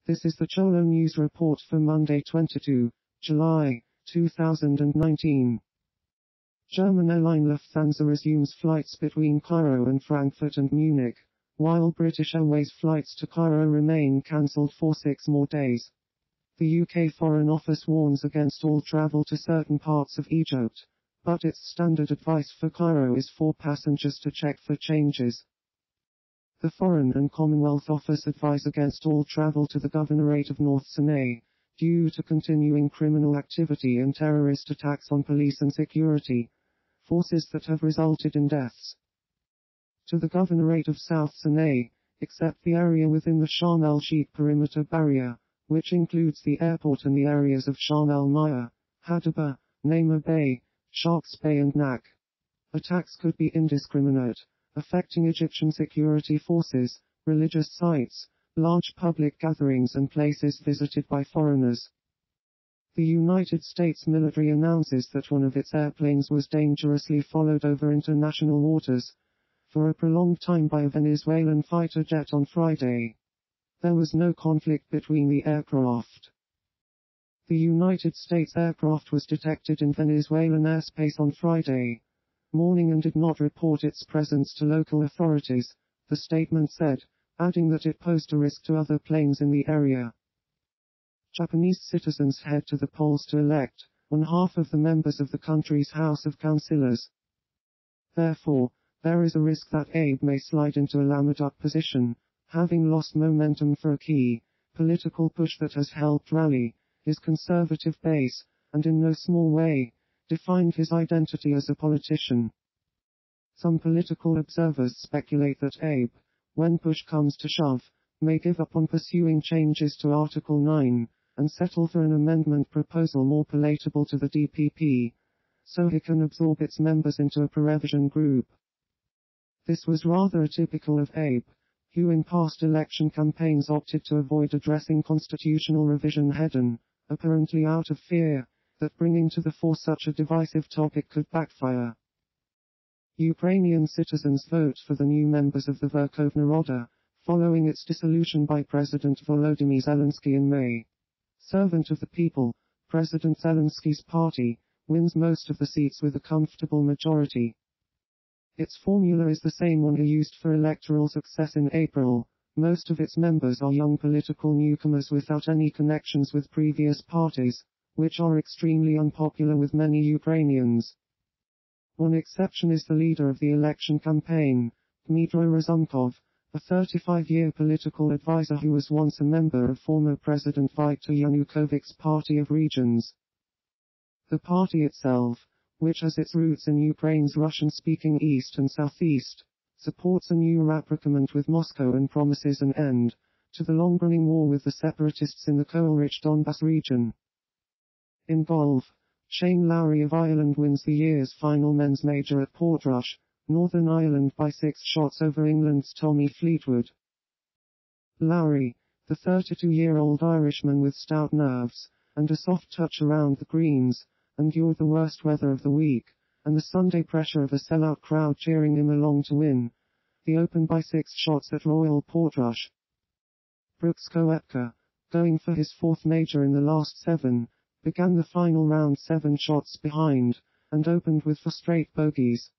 This is the Cholo News Report for Monday 22 July 2019. German airline Lufthansa resumes flights between Cairo and Frankfurt and Munich, while British Airways flights to Cairo remain cancelled for 6 more days. The UK Foreign Office warns against all travel to certain parts of Egypt, but its standard advice for Cairo is for passengers to check for changes. The Foreign and Commonwealth Office advise against all travel to the Governorate of North Sinai, due to continuing criminal activity and terrorist attacks on police and security forces that have resulted in deaths. To the Governorate of South Sinai, except the area within the Sharm el-Sheikh perimeter barrier, which includes the airport and the areas of Sharm el-Maya, Hadaba, Naima Bay, Sharks Bay and Nak. Attacks could be indiscriminate, affecting Egyptian security forces, religious sites, large public gatherings and places visited by foreigners. The United States military announces that one of its airplanes was dangerously followed over international waters for a prolonged time by a Venezuelan fighter jet on Friday. There was no conflict between the aircraft. The United States aircraft was detected in Venezuelan airspace on Friday morning and did not report its presence to local authorities, the statement said, adding that it posed a risk to other planes in the area. Japanese citizens head to the polls to elect one half of the members of the country's House of Councillors. Therefore, there is a risk that Abe may slide into a lame duck position, having lost momentum for a key political push that has helped rally his conservative base, and in no small way defined his identity as a politician. Some political observers speculate that Abe, when push comes to shove, may give up on pursuing changes to Article 9, and settle for an amendment proposal more palatable to the DPP, so he can absorb its members into a pro-revision group. This was rather atypical of Abe, who in past election campaigns opted to avoid addressing constitutional revision head-on, apparently out of fear that bringing to the fore such a divisive topic could backfire. Ukrainian citizens vote for the new members of the Verkhovna Rada, following its dissolution by President Volodymyr Zelensky in May. Servant of the people, President Zelensky's party wins most of the seats with a comfortable majority. Its formula is the same one he used for electoral success in April. Most of its members are young political newcomers without any connections with previous parties, which are extremely unpopular with many Ukrainians. One exception is the leader of the election campaign, Dmytro Razumkov, a 35-year political advisor who was once a member of former President Viktor Yanukovych's Party of Regions. The party itself, which has its roots in Ukraine's Russian-speaking east and southeast, supports a new rapprochement with Moscow and promises an end to the long-running war with the separatists in the coal-rich Donbas region. In golf, Shane Lowry of Ireland wins the year's final men's major at Portrush, Northern Ireland by 6 shots over England's Tommy Fleetwood. Lowry, the 32-year-old Irishman with stout nerves and a soft touch around the greens, endured the worst weather of the week, and the Sunday pressure of a sellout crowd cheering him along to win the Open by 6 shots at Royal Portrush. Brooks Koepka, going for his 4th major in the last 7, began the final round 7 shots behind, and opened with 4 straight bogeys.